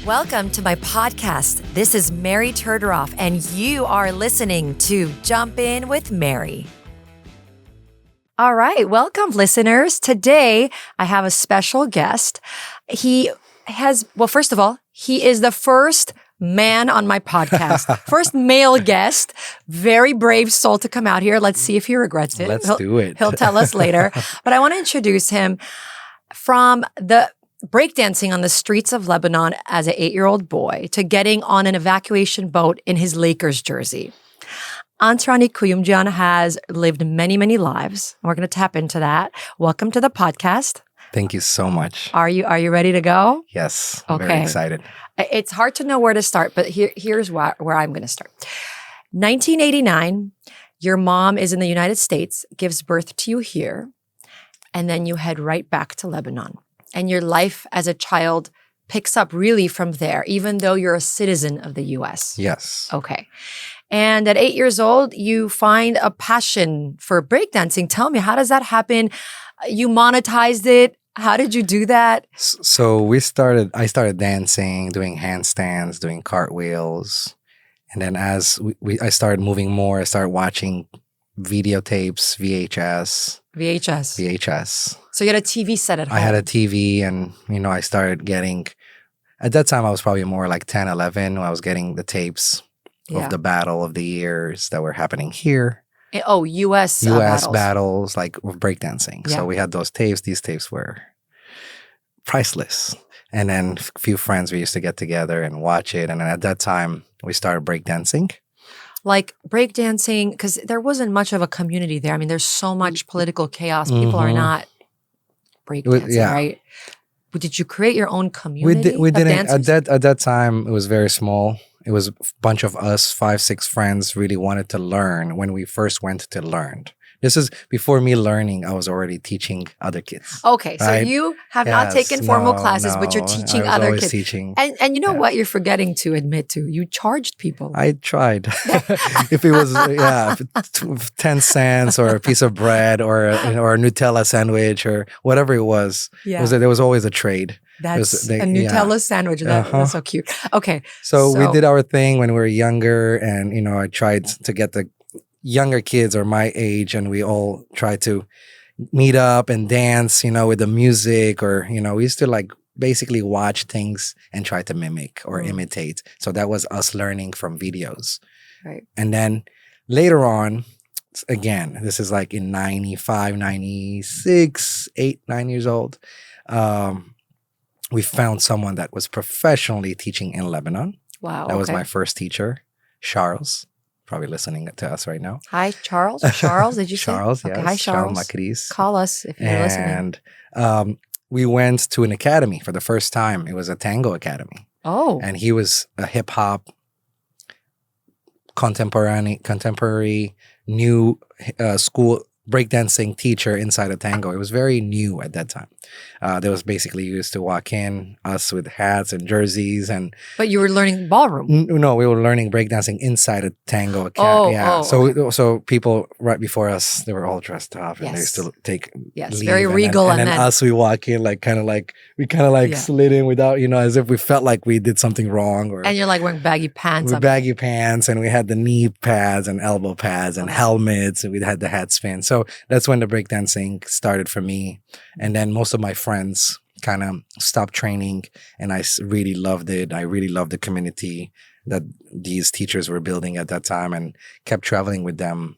Welcome to my podcast. This is Mary Turderoff, and you are listening to Jump In with Mary. All right, welcome, listeners. Today, I have a special guest. First of all, he is the first man on my podcast, first male guest, very brave soul to come out here. Let's see if he regrets it. Let's do it. He'll tell us later. But I want to introduce him from the breakdancing on the streets of Lebanon as an 8-year-old boy to getting on an evacuation boat in his Lakers jersey. Antranik has lived many, many lives. We're going to tap into that. Welcome to the podcast. Thank you so much. Are you ready to go? Yes. Okay. Very excited. It's hard to know where to start, but here's where I'm going to start. 1989, your mom is in the United States, gives birth to you here, and then you head right back to Lebanon. And your life as a child picks up really from there, even though you're a citizen of the U.S. Yes. Okay. And at 8 years old, you find a passion for breakdancing. Tell me, how does that happen? You monetized it. How did you do that? So I started dancing, doing handstands, doing cartwheels. And then as I started moving more, I started watching videotapes, VHS. So you had a TV set at home. I had a TV and, I started getting, at that time I was probably more like 10, 11 when I was getting the tapes of the battle of the years that were happening here. U.S. battles like with breakdancing. Yeah. So we had those tapes. These tapes were priceless. And then a few friends, we used to get together and watch it. And then at that time, we started breakdancing. Like breakdancing, because there wasn't much of a community there. I mean, there's so much political chaos. People are not breakdancing, right? Did you create your own community? We didn't. At that time, it was very small. It was a bunch of us, 5, 6 friends, really wanted to learn when we first went to learn. This is before me learning. I was already teaching other kids. Okay, so right? you have not taken formal classes, but you're teaching other kids. Teaching. And you know what you're forgetting to admit to? You charged people. I tried. If it was 10 cents or a piece of bread or a Nutella sandwich or whatever it was, there was always a trade. That's a Nutella sandwich. That's so cute. Okay. So we did our thing when we were younger, and I tried to get the younger kids or my age, and we all tried to meet up and dance, with the music, or we used to basically watch things and try to mimic or imitate. So that was us learning from videos. Right. And then later on, again, this is like in 95, 96, 8, 9 years old, we found someone that was professionally teaching in Lebanon. Wow. That was my first teacher, Charles. Probably listening to us right now. Hi, Charles. Charles, did you say? Charles, yes. Okay, hi, Charles. Macris. Call us if you're listening. And we went to an academy for the first time. It was a tango academy. Oh. And he was a hip-hop, contemporary new school breakdancing teacher inside a tango. It was very new at that time. There was basically used to walk in, us with hats and jerseys. But you were learning ballroom. No, we were learning breakdancing inside a tango academy. So people right before us, they were all dressed up and they used to take leave. Very regal. And then us, we walk in we slid in without, as if we felt like we did something wrong. And you're wearing baggy pants. With baggy pants, and we had the knee pads and elbow pads and helmets, and we had the hat spin. So that's when the breakdancing started for me. And then most of my friends kind of stopped training, and I really loved it. I really loved the community that these teachers were building at that time, and kept traveling with them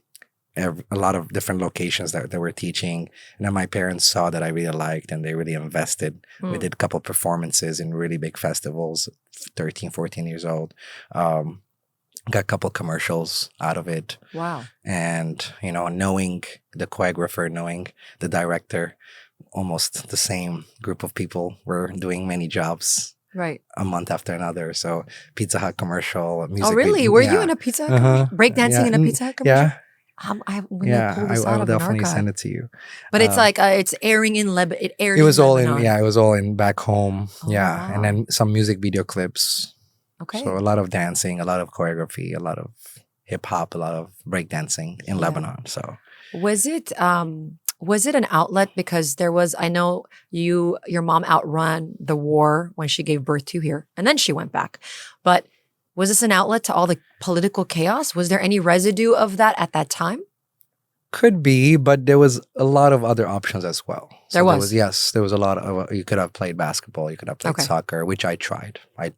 a lot of different locations that they were teaching. And then my parents saw that I really liked, and they really invested. We did a couple of performances in really big festivals, 13, 14 years old. Got a couple commercials out of it. Wow. And, knowing the choreographer, knowing the director, almost the same group of people were doing many jobs. Right. A month after another. So Pizza Hut commercial, a music Oh, really? video. Were you in a Pizza Hut commercial? Breakdancing in a Pizza Hut commercial? Yeah. I'll definitely send it to you. But it's it's airing in Lebanon. It was all in it was all in back home. Oh, yeah. wow. And then some music video clips. Okay. So a lot of dancing, a lot of choreography, a lot of hip hop, a lot of breakdancing in Lebanon. So was it Was it an outlet? Because there was, I know your mom outrun the war when she gave birth to you here, and then she went back. But was this an outlet to all the political chaos? Was there any residue of that at that time? Could be, but there was a lot of other options as well. So There was? yes, there was a lot of. You could have played basketball. You could have played Okay. soccer, which I tried. I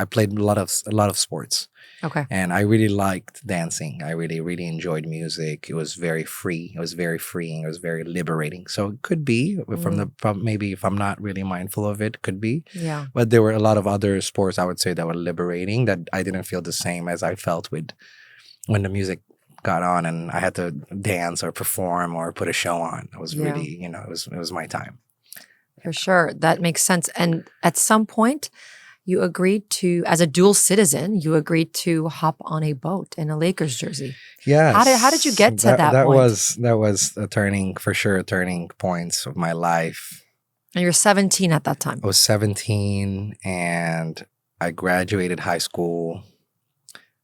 played a lot of sports, Okay. and I really liked dancing. I really enjoyed music. It was very free. It was very freeing. It was very liberating. So it could be maybe if I'm not really mindful of it, could be. Yeah. But there were a lot of other sports I would say that were liberating that I didn't feel the same as I felt with when the music got on and I had to dance or perform or put a show on. It was really, it was my time. For sure. That makes sense. And at some point, you agreed to, as a dual citizen, you agreed to hop on a boat in a Lakers jersey. Yes. How did you get to that point? That was a turning points of my life. And you're 17 at that time. I was 17 and I graduated high school.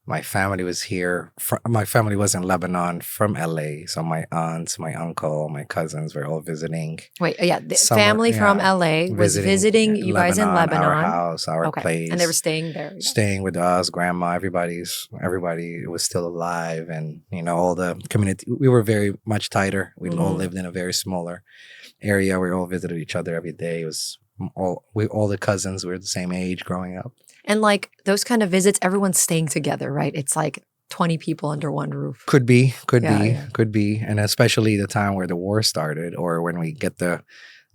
My family was here. My family was in Lebanon from LA. So my aunts, my uncle, my cousins were all visiting. Wait, yeah. The family from LA was visiting you guys in Lebanon. Our house, our place. And they were staying there. Yeah. Staying with us, grandma, everybody was still alive. And, all the community, we were very much tighter. We all lived in a very smaller area. We all visited each other every day. It was all the cousins were the same age growing up. And like those kind of visits, everyone's staying together, right? It's like 20 people under one roof. Could be. And especially the time where the war started or when we get the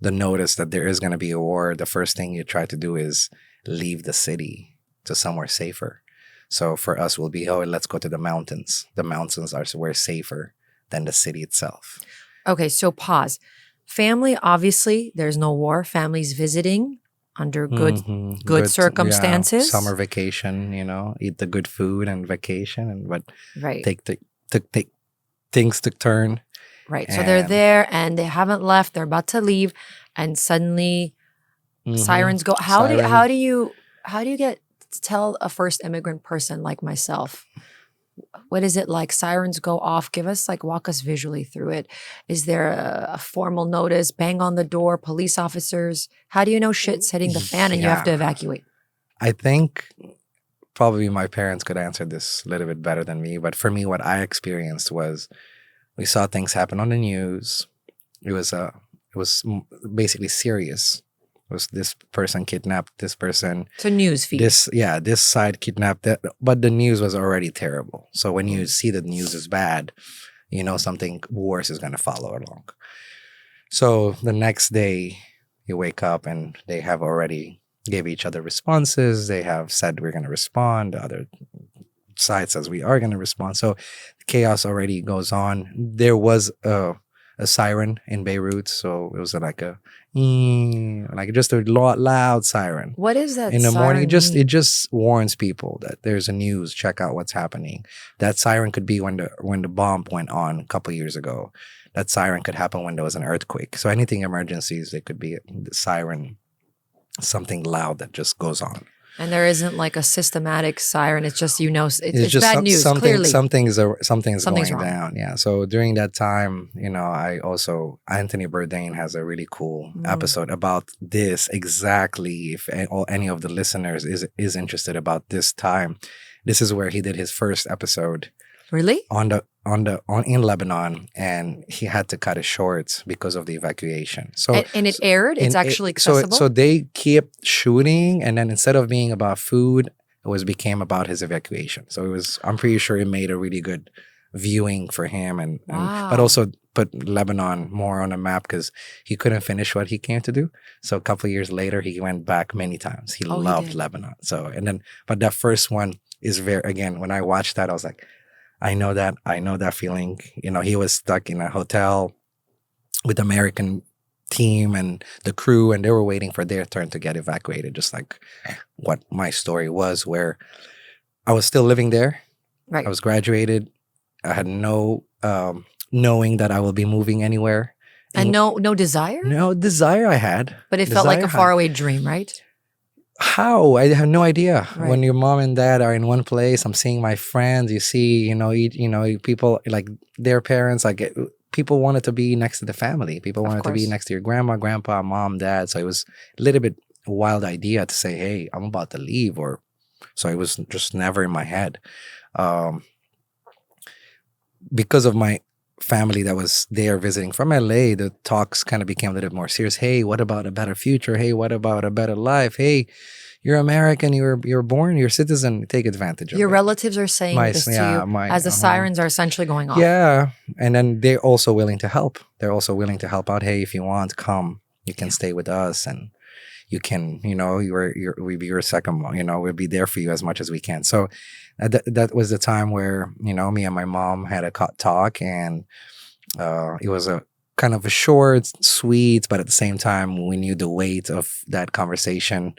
notice that there is going to be a war, the first thing you try to do is leave the city to somewhere safer. So for us, we'll be, let's go to the mountains. The mountains were safer than the city itself. Okay, so pause. Family, obviously, there's no war. Family's visiting under good circumstances. Yeah, summer vacation, eat the good food and vacation, but right. take things to turn. Right. So they're there and they haven't left. They're about to leave, and suddenly sirens go. How do you get to tell a first immigrant person like myself? What is it like? Sirens go off. Walk us visually through it. Is there a formal notice? Bang on the door, police officers? How do you know shit's hitting the fan and you have to evacuate? I think probably my parents could answer this a little bit better than me. But for me, what I experienced was we saw things happen on the news. It was basically serious. Was this person kidnapped this person? It's a news feed. This side kidnapped that, but the news was already terrible. So when you see the news is bad, something worse is going to follow along. So the next day you wake up and they have already gave each other responses. They have said we're going to respond. The other side says we are going to respond. So chaos already goes on. There was a siren in Beirut, so it was like just a loud siren. What is that? In the morning, mean? it just warns people that there's a news. Check out what's happening. That siren could be when the bomb went on a couple years ago. That siren could happen when there was an earthquake. So anything emergencies, it could be the siren, something loud that just goes on. And there isn't like a systematic siren. It's just it's just bad news. Clearly, something's going wrong. down. Yeah. So during that time, I also Anthony Bourdain has a really cool episode about this exactly. If any of the listeners is interested about this time, this is where he did his first episode. Really? In Lebanon, and he had to cut it short because of the evacuation. So and it aired. It's actually accessible. So they kept shooting, and then instead of being about food, became about his evacuation. So I'm pretty sure it made a really good viewing for him, and but also put Lebanon more on the map because he couldn't finish what he came to do. So a couple of years later, he went back many times. He loved Lebanon. So but that first one is when I watched that, I was like, I know that feeling. He was stuck in a hotel with American team and the crew, and they were waiting for their turn to get evacuated, just like what my story was, where I was still living there. Right. I was graduated. I had no knowing that I will be moving anywhere. And no desire? No desire I had. But it felt like a faraway dream, right? How? I have no idea. Right. When your mom and dad are in one place, I'm seeing my friends. You see, people like their parents, like people wanted to be next to the family. People Of wanted to be course. next to your grandma, grandpa, mom, dad. So it was a little bit a wild idea to say, hey, I'm about to leave. Or so it was just never in my head. Um, because of my family that was there visiting from LA, the talks kind of became a little bit more serious. Hey, what about a better future? Hey, what about a better life? Hey, you're American. You're born. You're a citizen. Take advantage of Your it. relatives are saying My this to yeah, you my as the sirens are essentially going off. yeah, and then they're also willing to help. They're also willing to help out. Hey, if you want, come. You can stay with us, and you can, we'll be your second. We'll be there for you as much as we can. So that was the time where me and my mom had a talk, and it was a kind of a short, sweet, but at the same time, we knew the weight of that conversation.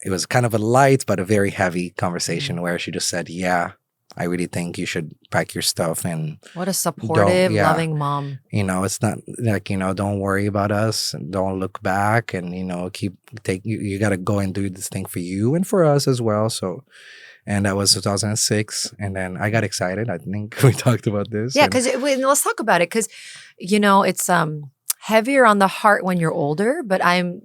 It was kind of a light but a very heavy conversation where she just said, yeah, I really think you should pack your stuff and What a supportive, yeah. loving mom. It's not like, don't worry about us and don't look back and, you got to go and do this thing for you and for us as well. So, and that was 2006. And then I got excited. I think we talked about this. Yeah, because let's talk about it because, it's heavier on the heart when you're older, but I'm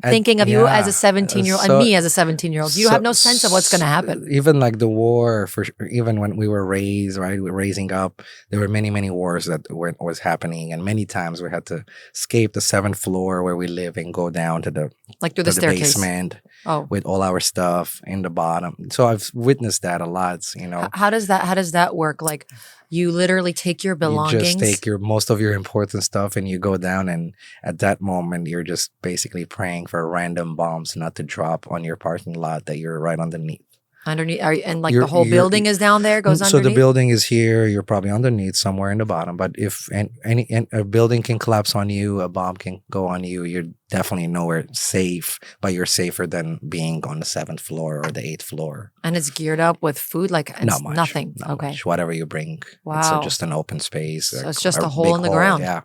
thinking of you as a 17-year-old and me as a 17-year-old. You have no sense of what's going to happen. Even like the war, even when we were raised, right, we were raising up, there were many, many wars that was happening. And many times we had to escape the 7th floor where we live and go down to the through the staircase basement with all our stuff in the bottom. So I've witnessed that a lot, How does that work? Like you literally take your belongings. You just take most of your important stuff and you go down, and at that moment you're just basically praying for random bombs not to drop on your parking lot that you're right underneath. And the whole building is down there, goes underneath? So the building is here, you're probably underneath somewhere in the bottom. But if a building can collapse on you, a bomb can go on you, you're definitely nowhere safe, but you're safer than being on the 7th floor or the 8th floor. And it's geared up with food, not much, nothing. Not okay. much. Whatever you bring. Wow. It's just an open space. So it's just a hole in the ground. Yeah.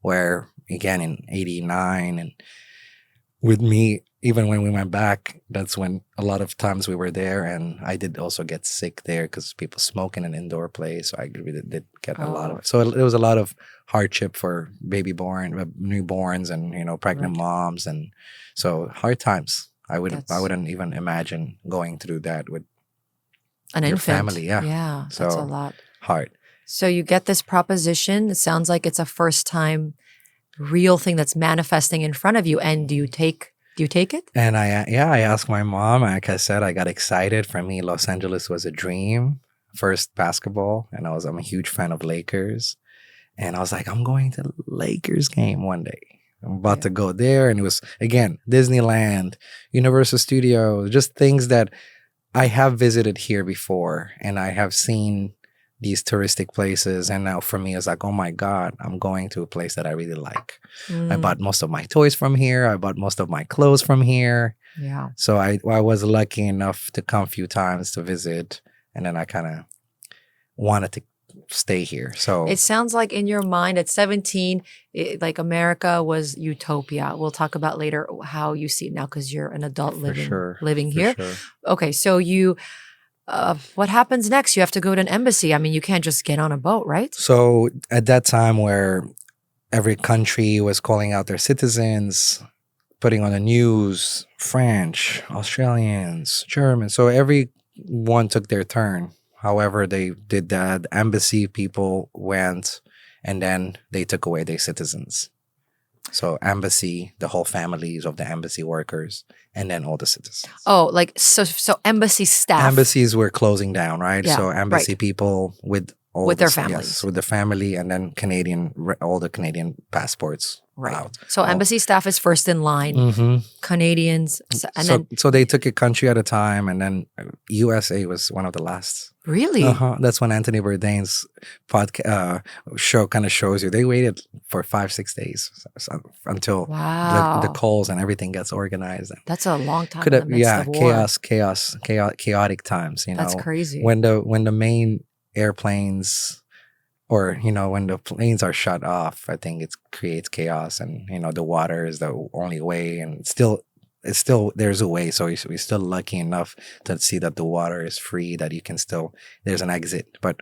Where again in 89 and with me, even when we went back, that's when a lot of times we were there, and I did also get sick there because people smoke in an indoor place. So I really did get a lot of. So it was a lot of hardship for newborns, and pregnant moms, and so hard times. I wouldn't even imagine going through that with an your infant. family. Yeah, yeah, so that's a lot. Hard. So you get this proposition. It sounds like it's a first time real thing that's manifesting in front of you, and do you take it? And I asked my mom. Like I said, I got excited. For me, Los Angeles was a dream. First basketball, and I'm a huge fan of Lakers. And I was like, I'm going to the Lakers game one day. I'm about to go there. And it was, again, Disneyland, Universal Studios, just things that I have visited here before. And I have seen these touristic places, and now for me it's like, oh my God, I'm going to a place that I really like. I bought most of my toys from here. I bought most of my clothes from here. Yeah. So I was lucky enough to come a few times to visit, and then I kind of wanted to stay here. So it sounds like in your mind at 17, like America was utopia. We'll talk about later how you see it now because you're an adult living here. Sure. Okay, so you what happens next? You have to go to an embassy. I mean, you can't just get on a boat, right? So at that time where every country was calling out their citizens, putting on the news, French, Australians, Germans. So everyone took their turn. However, they did that. The embassy people went, and then they took away their citizens. So embassy, the whole families of the embassy workers, and then all the citizens. Oh, like so embassy staff. Embassies were closing down, right? Yeah, so embassy people with their families. Yes, with the family, and then all the Canadian passports. Right. Out. So embassy staff is first in line. Mm-hmm. Canadians, and then so they took a country at a time, and then USA was one of the last. Really? That's when Anthony Bourdain's podcast show kind of shows you. They waited for 5-6 days until the calls and everything gets organized. That's a long time. In the midst of war. chaotic times. That's crazy. When the main airplanes, or when the planes are shut off, I think it creates chaos, and the water is the only way, and it's still there's a way. So we're still lucky enough to see that the water is free, that you can still, there's an exit. But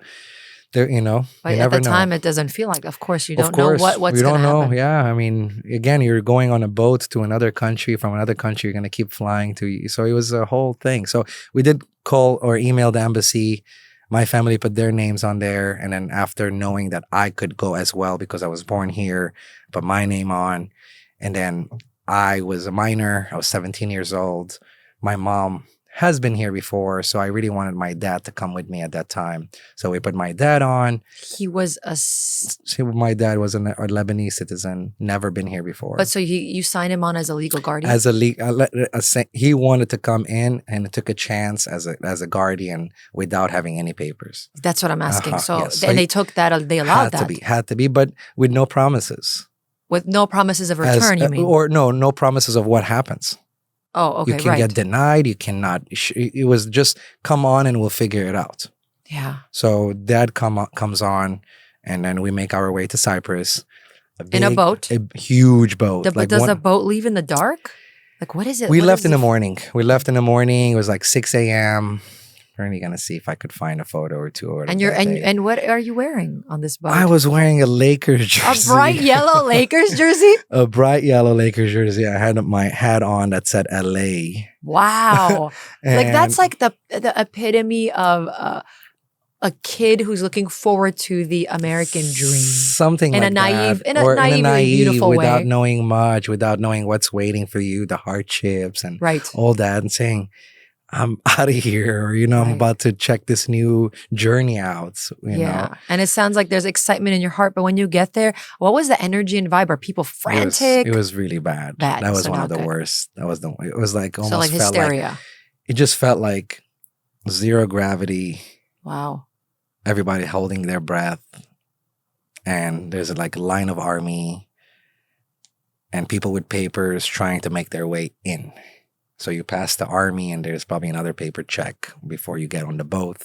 There, you know, But you at never the know. time, it doesn't feel like. Of course, you Of don't know course, what's we going don't to know. happen. Yeah, I mean, again, you're going on a boat to another country. From another country, you're going to keep flying to. So it was a whole thing. So we did call or email the embassy. My family put their names on there, and then after knowing that I could go as well because I was born here, put my name on, and then I was a minor. I was 17 years old. My mom has been here before, so I really wanted my dad to come with me at that time. So we put my dad on. He was My dad was a Lebanese citizen, never been here before. But so you signed him on as a legal guardian? As he wanted to come in and took a chance as a guardian without having any papers. That's what I'm asking. So yes. and they took that. They allowed that Had to be, but with no promises. with no promises of return. You mean? Or no promises of what happens. Oh, okay, You can right. get denied. You cannot. It was just come on and we'll figure it out. Yeah. So dad comes on, and then we make our way to Cypress. In a boat? A huge boat. Does the boat leave in the dark? Like, what is it? We What left is in the it? morning. It was like 6 a.m. I'm really gonna see if I could find a photo or two. And what are you wearing on this boat? I was wearing a Lakers jersey. A bright yellow Lakers jersey? A bright yellow Lakers jersey. I had my hat on that said LA. Wow. Like And that's like the epitome of a kid who's looking forward to the American dream. Something In a like naive- that. in a Or naively beautiful without way. knowing much, without knowing what's waiting for you, the hardships and Right. all that, and saying, I'm out of here, or I'm Right. about to check this new journey out. You know? And it sounds like there's excitement in your heart, but when you get there, what was the energy and vibe? Are people frantic? It was really bad. Bad, That was so one not of the good. worst. It was like almost So like felt like hysteria. it just felt like zero gravity. Wow. Everybody holding their breath, and there's like a line of army and people with papers trying to make their way in. So you pass the army, and there's probably another paper check before you get on the boat.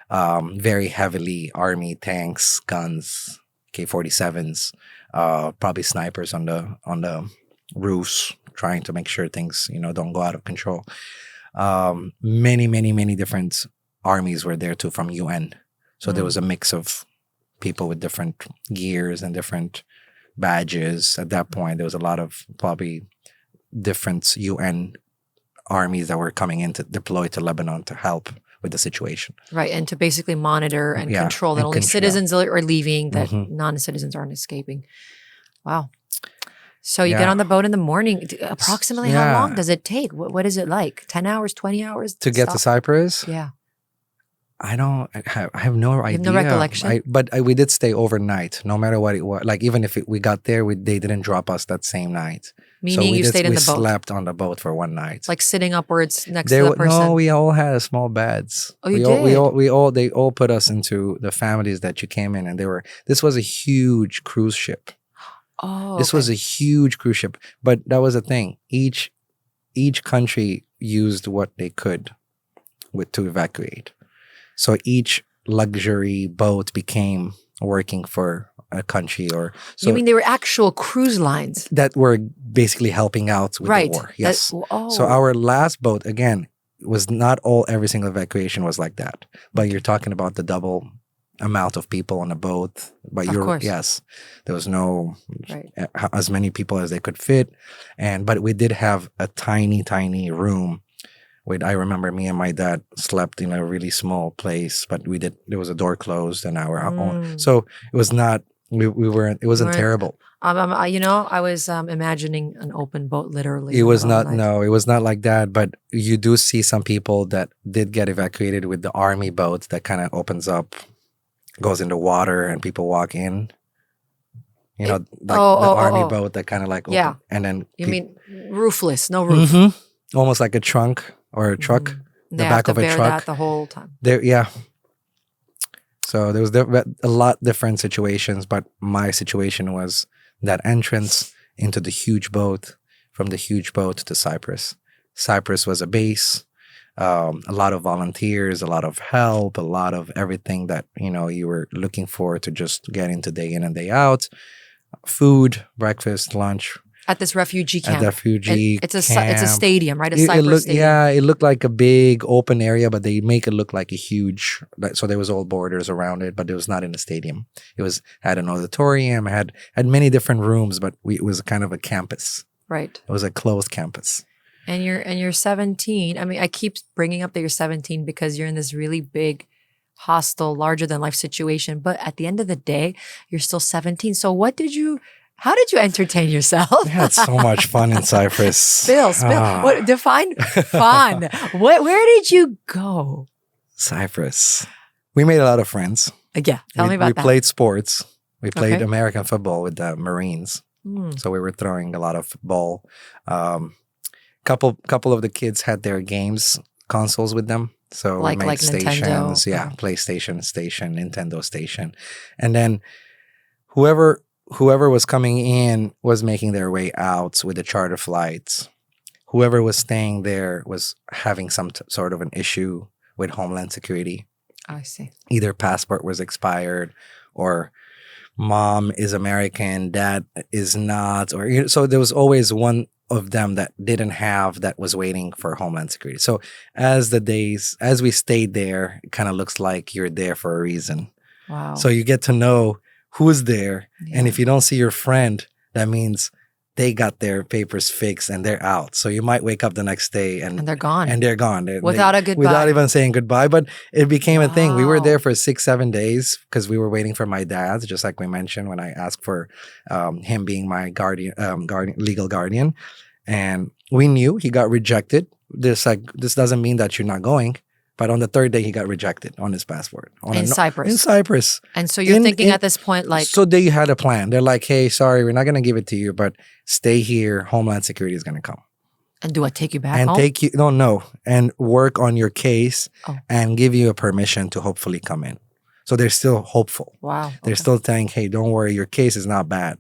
Very heavily army tanks, guns, K-47s, probably snipers on the roofs, trying to make sure things don't go out of control. Many different armies were there too from UN. So there was a mix of people with different gears and different badges. At that point, there was a lot of probably different UN armies that were coming in to deploy to Lebanon to help with the situation. Right. And to basically monitor and Yeah, control that and only control. citizens are leaving, that Mhm. non-citizens aren't escaping. Wow. So you get Yeah. on the boat in the morning. Approximately how Yeah. long does it take? What is it like? 10 hours, 20 hours? To get to stop? Cyprus, Yeah. I have no idea. have no recollection? But we did stay overnight, no matter what it was. Like even if we got there, they didn't drop us that same night. Meaning you stayed in the boat? We slept on the boat for one night. Like sitting upwards next to the person? No, we all had small beds. Oh, you They all put us into the families that you came in, and this was a huge cruise ship. Oh, This was a huge cruise ship. But that was the thing. Each country used what they could to evacuate. So each luxury boat became working for a country, or so you mean they were actual cruise lines? that were basically helping out with Right. the war. Yes. Oh. So our last boat, again, was not every single evacuation was like that. But you're talking about the double amount of people on a boat. But Of course. yes, there was no Right. as many people as they could fit. But we did have a tiny room. I remember me and my dad slept in a really small place, but there was a door closed and our own. So it was not, it wasn't terrible. I was imagining an open boat literally. It was not, night. no, it was not like that. But you do see some people that did get evacuated with the army boat that kind of opens up, goes into water, and people walk in. The army boat that kind of like open, Yeah. and then You mean roofless, no roof. almost like a trunk or a truck, They the have back to of a bear truck. that the whole time. There, yeah. So there was a lot different situations, but my situation was that entrance into the huge boat, from the huge boat to Cypress. Cypress was a base, a lot of volunteers, a lot of help, a lot of everything that you were looking for to just get into day in and day out. Food, breakfast, lunch. At this refugee camp. At the refugee It's a camp. stadium, right? A It Cypress looked, stadium. yeah, it looked like a big open area, but they make it look like a huge. So there was all borders around it, but it was not in a stadium. It was had an auditorium, had many different rooms, but it was kind of a campus. Right. It was a closed campus. And you're 17. I mean, I keep bringing up that you're 17 because you're in this really big, hostile, larger than life situation. But at the end of the day, you're still 17. So how did you entertain yourself? We had so much fun in Cypress. Spill. Ah. What define fun? Where did you go? Cypress. We made a lot of friends. Yeah, tell me about that. We played sports. We played Okay. American football with the Marines. Mm. So we were throwing a lot of ball. Couple of the kids had their games consoles with them. So Like we made Nintendo. stations. Yeah, PlayStation station, Nintendo station. And then whoever was coming in was making their way out with the charter flights. Whoever was staying there was having some sort of an issue with Homeland Security. I see. Either passport was expired or mom is American, dad is not, or so there was always one of them that didn't have that was waiting for Homeland Security. So as we stayed there, it kind of looks like you're there for a reason. Wow. So you get to know who's there, and Yeah. if you don't see your friend, that means they got their papers fixed and they're out. So you might wake up the next day and they're gone. they're gone. Without a goodbye. Without even saying goodbye. But it became a thing. We were Wow. there for 6-7 days because we were waiting for my dad, just like we mentioned when I asked for him being my legal guardian. And we knew he got rejected. This doesn't mean that you're not going. But on the third day, he got rejected on his passport. In Cyprus. In Cyprus. And so you're thinking at this point, like, So they had a plan. They're like, hey, sorry, we're not going to give it to you, but stay here. Homeland Security is going to come. and do I take you back And home? take you, no, and work on your case Oh. and give you a permission to hopefully come in. So they're still hopeful. Wow. They're okay. still saying, hey, don't worry, your case is not bad.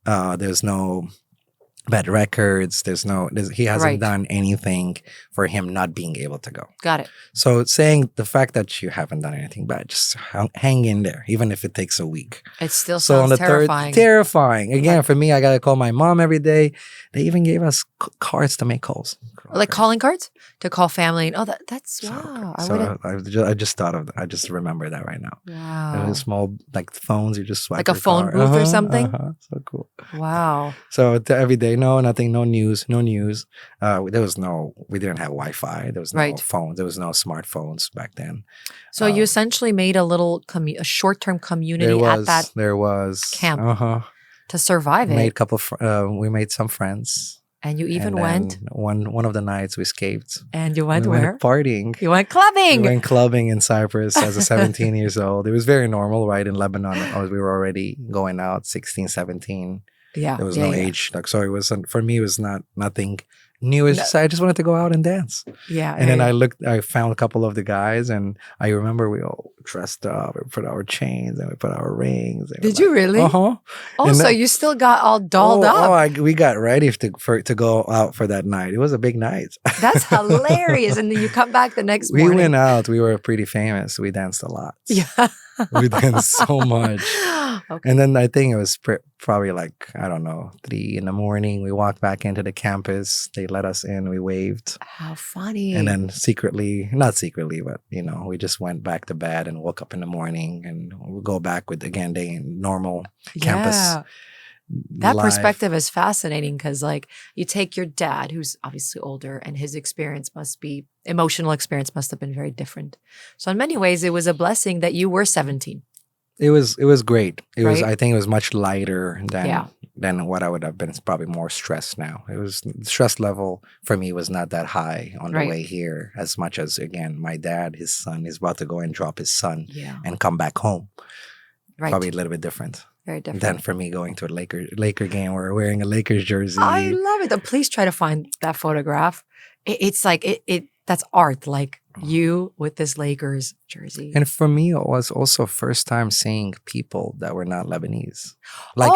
There's no bad records. He hasn't Right. done anything for him not being able to go. Got it. So saying the fact that you haven't done anything bad, just hang in there, even if it takes a week. It still So on sounds the terrifying. terrifying. Again, Right. for me, I got to call my mom every day. They even gave us cards to make calls. Like calling cards to call family. And, that's So, wow. I just thought of, I just remember that right now. Wow. Small like phones, you just swipe Like a your phone card. booth or something? So cool. Wow. So every day, nothing, no news. We didn't have Wi-Fi. There was no Right. phones. There was no smartphones back then. So you essentially made a short-term community at that There was camp to survive it. We made some friends. And you even And went. then one of the nights we escaped. And you went We where? went partying. You went clubbing. We went clubbing in Cyprus as a 17 years old. It was very normal, right? In Lebanon, we were already going out 16, 17. Yeah. There was yeah, no yeah. age. Like, so it wasn't, for me, it was nothing new. It's just, I just wanted to go out and dance. Yeah. And then yeah. I found a couple of the guys, and I remember we all dressed up. We put our chains and we put our rings. And Did you really? Uh-huh. Oh, And so then- you still got all dolled up. We got ready to go out for that night. It was a big night. That's hilarious. And then you come back the next We morning. went out. We were pretty famous. We danced a lot. Yeah. We danced so much. Okay. And then I think it was probably like, I don't know, 3 a.m. We walked back into the campus. They let us in. We waved. How funny. And then not secretly, but, we just went back to bed and woke up in the morning and we'll go back with, again, the normal campus Yeah. That life. perspective is fascinating because, like, you take your dad, who's obviously older, and his emotional experience must have been very different. So, in many ways, it was a blessing that you were 17. It was great. Right? I think it was much lighter Yeah. than what I would have been. It's probably more stressed now. The stress level for me was not that high on the Right. way here, as much as, again, my dad, his son, is about to go and drop his son Yeah. and come back home. Right. Probably a little bit different Very different. than for me going to a Laker game or wearing a Lakers jersey. I love it. Please try to find that photograph. It's like, that's art. Like you with this Lakers jersey. And for me, it was also first time seeing people that were not Lebanese. Like,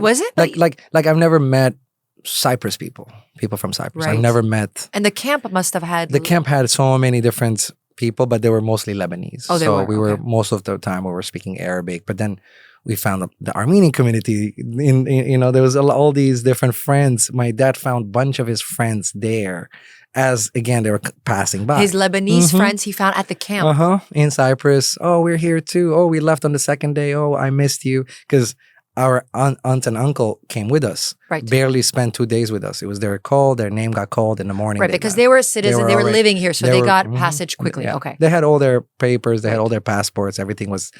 was it? like I've never met Cyprus people from Cyprus. Right. I've never met. And the camp must have had. The camp had so many different people, but they were mostly Lebanese. Oh, they so were, we were okay. most of the time we were speaking Arabic. But then we found the Armenian community. There was all these different friends. My dad found a bunch of his friends there, as again they were passing by. His Lebanese friends he found at the camp. In Cypress. Oh, we're here too. Oh, we left on the second day. Oh, I missed you because our aunt and uncle came with us. Right. Barely spent 2 days with us. It was their call. Their name got called in the morning. Right, because they were a citizen. They were already living here, so they got passage quickly. Yeah. Okay. They had all their papers. They had all their passports. Everything was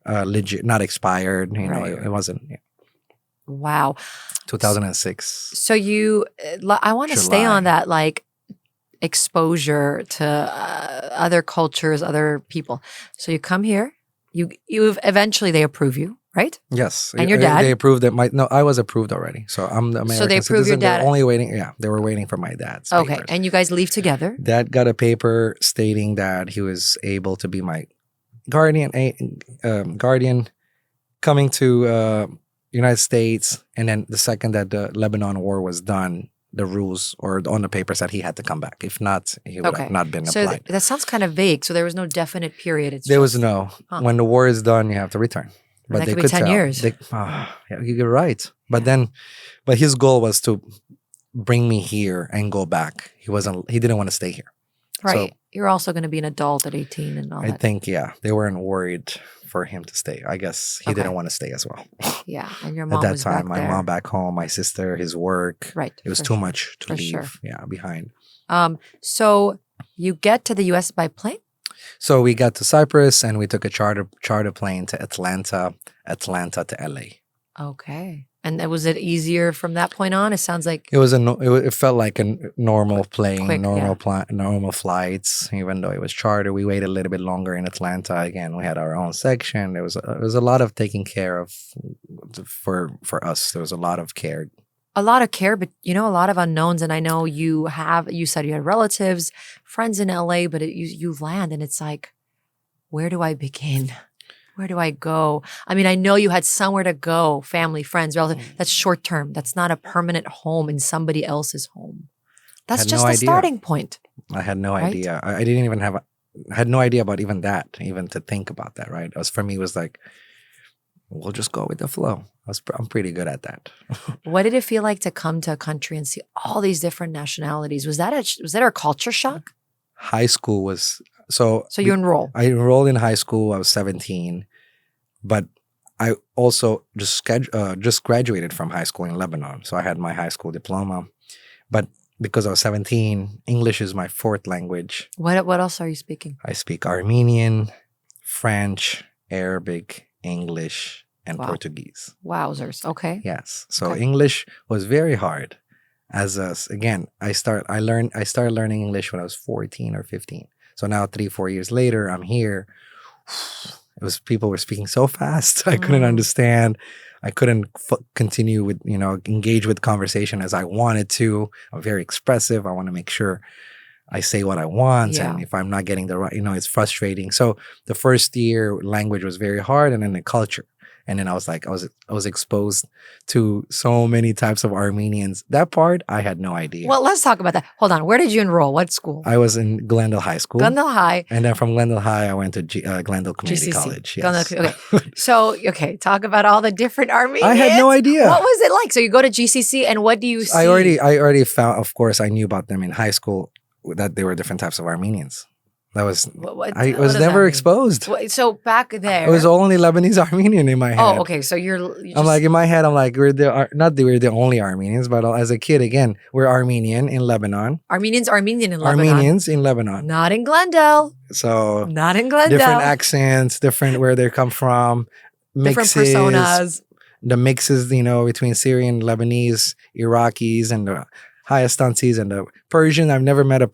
legit, not expired. It wasn't. Yeah. Wow. 2006. So I want to stay on that, like, exposure to other cultures, other people. So you come here. You eventually they approve you, right? Yes. And your dad? They approved that. I was approved already. So I'm the American So they approved your citizen. dad. They're only waiting. Yeah, they were waiting for my dad's Okay, papers. and you guys leave together. Dad got a paper stating that he was able to be my guardian coming to United States. And then the second that the Lebanon war was done, the rules or on the papers that he had to come back. If not, he would have not been So applied. that sounds kind of vague. So there was no definite period. There was no. When the war is done, you have to return. But that they could be could 10 tell. years. Yeah, you're right. But but his goal was to bring me here and go back. He didn't want to stay here. Right. So, you're also going to be an adult at 18 and all I that. think, they weren't worried for him to stay. I guess he didn't want to stay as well. Yeah. And your mom At that was time, back my there. mom back home, my sister, his work. Right. It was too much to leave. Sure. Yeah, behind. So you get to the U.S. by plane? So we got to Cyprus and we took a charter plane to Atlanta to LA. Okay. And was it easier from that point on? It sounds like it felt like a normal plane, quick, normal flights. Even though it was charter, we waited a little bit longer in Atlanta. Again, we had our own section. There was a lot of taking care of for us. There was a lot of care. a lot of care, but a lot of unknowns. And I know you said you had relatives, friends in LA, but you land and it's like, where do I begin? Where do I go? I mean, I know you had somewhere to go, family, friends, relatives. That's short term. That's not a permanent home in somebody else's home. That's just a starting point. I had no idea. I didn't even I had no idea about even that, even to think about that, right? For me, it was like, we'll just go with the flow. I'm pretty good at that. What did it feel like to come to a country and see all these different nationalities? Was that a culture shock? High school was... So you enrolled. I enrolled in high school. I was 17, but I also just graduated from high school in Lebanon. So I had my high school diploma, but because I was 17, English is my fourth language. What else are you speaking? I speak Armenian, French, Arabic, English, and Portuguese. Wowzers. Okay. Yes. So English was very hard. I started learning English when I was 14 or 15. So now 3-4 years later, I'm here. People were speaking so fast. I couldn't understand. I couldn't continue with, engage with conversation as I wanted to. I'm very expressive. I want to make sure I say what I want. And if I'm not getting the right, it's frustrating. So the first year language was very hard, and then the culture. And then I was like, I was exposed to so many types of Armenians. That part, I had no idea. Well, let's talk about that. Hold on. Where did you enroll? What school? I was in Glendale High School. Glendale High. And then from Glendale High, I went to Glendale Community GCC. College. Yes. Okay. So, talk about all the different Armenians. I had no idea. What was it like? So you go to GCC and what do you see? I already found, of course, I knew about them in high school, that there were different types of Armenians. I was never exposed. So back there, it was only Lebanese Armenian in my head. Oh, okay. So I'm like in my head, I'm like, we're the only Armenians, but as a kid, again, we're Armenian in Lebanon. Armenians in Lebanon. Armenians in Lebanon. Not in Glendale. So not in Glendale. Different accents, different where they come from, mixes, different personas. The mixes, between Syrian, Lebanese, Iraqis, and the Hayastansis and the Persian. I've never met a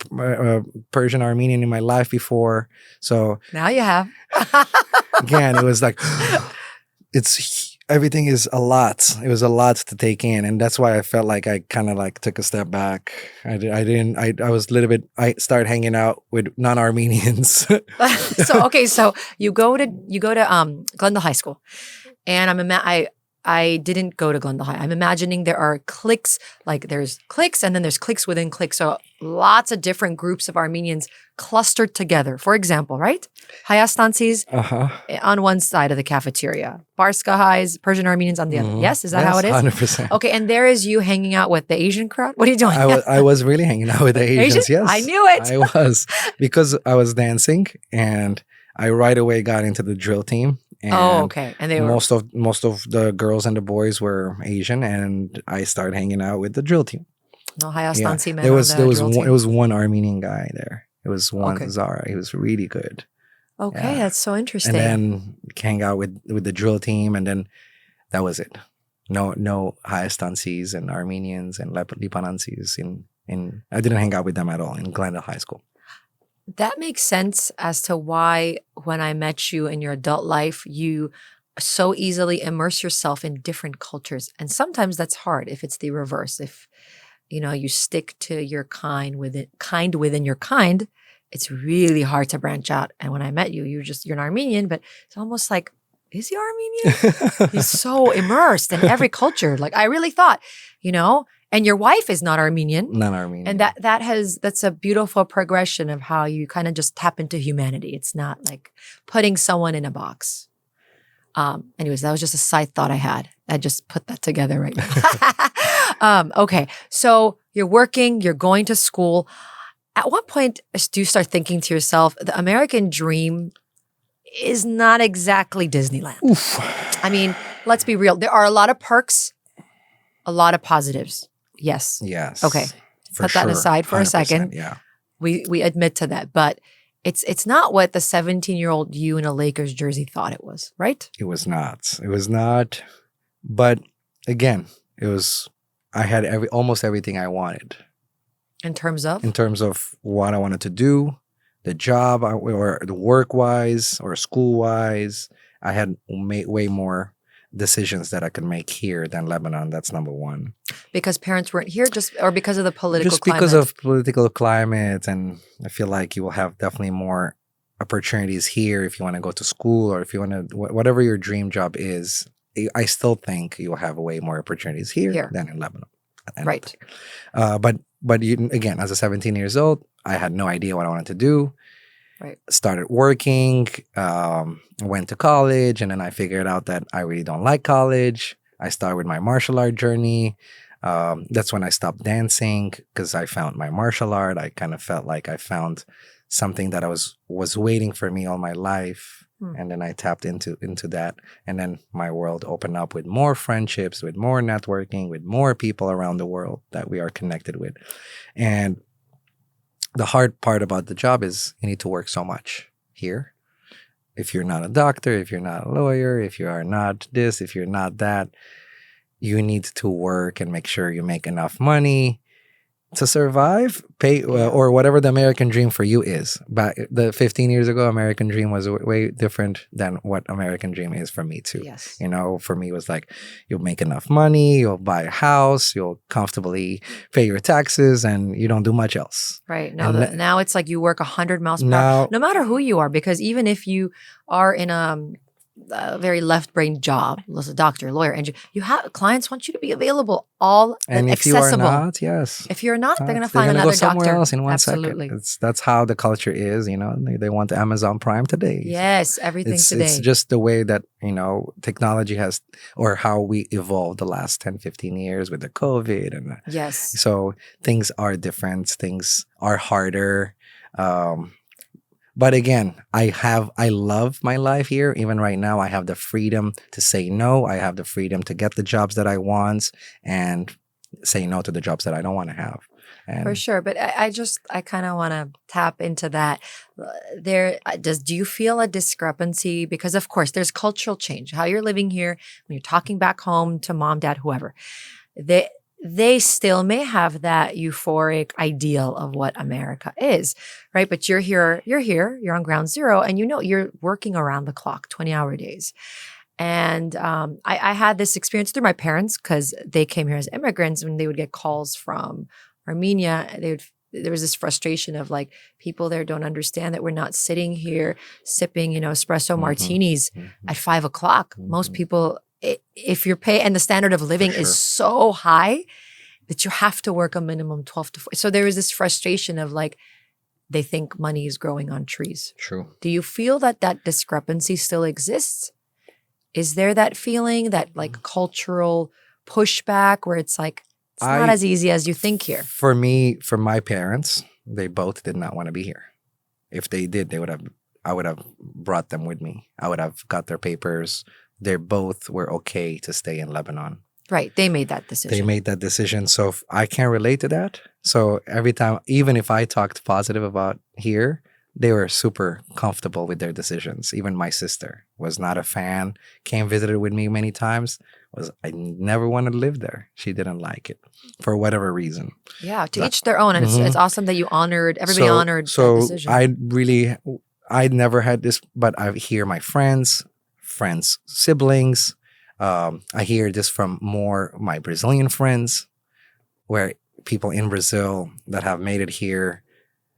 Persian Armenian in my life before. So now you have. Again, it was like, everything is a lot. It was a lot to take in. And that's why I felt like I kind of like took a step back. I was a little bit, I started hanging out with non-Armenians. So you go to Glendale High School, and I didn't go to Glendale High. I'm imagining there are cliques, like there's cliques and then there's cliques within cliques. So lots of different groups of Armenians clustered together. For example, right? Hayastansis on one side of the cafeteria, Barska Highs, Persian Armenians on the other. Yes, is that how it is? 100%. Okay, and there is you hanging out with the Asian crowd. What are you doing? I was really hanging out with the Asians. Yes, I knew it. I was, because I was dancing, and I right away got into the drill team. And okay. And they were most of the girls and the boys were Asian, and I started hanging out with the drill team. no Hayastansi men. There was drill team. it was one Armenian guy there. It was one Okay. Zara. He was really good. Okay, that's so interesting. And then hang out with the drill team, and then that was it. No Hayastansis and Armenians and Libanonsis in I didn't hang out with them at all in Glendale High School. That makes sense as to why when I met you in your adult life, you so easily immerse yourself in different cultures. And sometimes that's hard if it's the reverse. If, you stick to your kind within your kind, it's really hard to branch out. And when I met you, you're an Armenian, but it's almost like, is he Armenian? He's so immersed in every culture. Like I really thought, and your wife is not Armenian. Not Armenian. And that's a beautiful progression of how you kind of just tap into humanity. It's not like putting someone in a box. Anyways, that was just a side thought I had. I just put that together right now. Okay, so you're working, you're going to school. At what point do you start thinking to yourself, the American dream is not exactly Disneyland? Oof. I mean, let's be real. There are a lot of perks, a lot of positives. Yes. Yes. Okay. For Put that aside for a 100%, second. Yeah. We admit to that, but it's not what the 17-year-old you in a Lakers jersey thought it was, right? It was not. It was not. But again, I had almost everything I wanted. In terms of? In terms of what I wanted to do, the job, or the work-wise, or school-wise. I had way more decisions that I could make here than Lebanon. That's number one. Because parents weren't here, or because of the political climate? Just because of political climate, and I feel like you will have definitely more opportunities here if you want to go to school, or if you want to, whatever your dream job is. I still think you'll have way more opportunities here than in Lebanon. Right. But again, as a 17 years old, I had no idea what I wanted to do. Right. Started working, went to college, and then I figured out that I really don't like college. I started with my martial art journey. That's when I stopped dancing, because I found my martial art. I kind of felt like I found something that was waiting for me all my life. And then I tapped into that. And then my world opened up with more friendships, with more networking, with more people around the world that we are connected with. And the hard part about the job is you need to work so much here. If you're not a doctor, if you're not a lawyer, if you are not this, if you're not that, you need to work and make sure you make enough money to survive, pay, or whatever the American dream for you is. But the 15 years ago, American dream was way different than what American dream is for me too. Yes. For me, it was like, you'll make enough money, you'll buy a house, you'll comfortably pay your taxes, and you don't do much else. Right. Now it's like you work 100 miles per hour, no matter who you are, because even if you are in a very left-brain job, as a doctor, lawyer, engineer, clients want you to be available, all and if accessible. You are not, yes. If you're not, they're going to find another go somewhere doctor. else in one Absolutely. second. That's how the culture is. They want Amazon Prime today. Yes, everything today. It's just the way that technology has, or how we evolved the last 10, 15 years with the COVID, and yes. So things are different. Things are harder. But again, I love my life here. Even right now, I have the freedom to say no. I have the freedom to get the jobs that I want and say no to the jobs that I don't want to have. For sure. But I kind of want to tap into that. Do you feel a discrepancy? Because of course, there's cultural change. How you're living here, when you're talking back home to mom, dad, whoever, they still may have that euphoric ideal of what America is, right? But you're here, you're on ground zero, and you're working around the clock, 20-hour days. And I had this experience through my parents, because they came here as immigrants. When they would get calls from Armenia, there was this frustration of like, people there don't understand that we're not sitting here sipping, espresso martinis at 5 o'clock. Most people if you're pay and the standard of living sure. is so high that you have to work a minimum 12 to 14. So there is this frustration of like, they think money is growing on trees. True. Do you feel that that discrepancy still exists? Is there that feeling, that like cultural pushback where it's like, it's not as easy as you think here? For me, for my parents, they both did not want to be here. If they did, I would have brought them with me. I would have got their papers. They both were okay to stay in Lebanon. Right. They made that decision. They made that decision. So I can't relate to that. So every time, even if I talked positive about here, they were super comfortable with their decisions. Even my sister was not a fan, came visited with me many times. I never wanted to live there. She didn't like it for whatever reason. Yeah, to each their own. And it's awesome that you honored, everybody honored that decision. I never had this, but I hear my friends, siblings. I hear this from more my Brazilian friends, where people in Brazil that have made it here,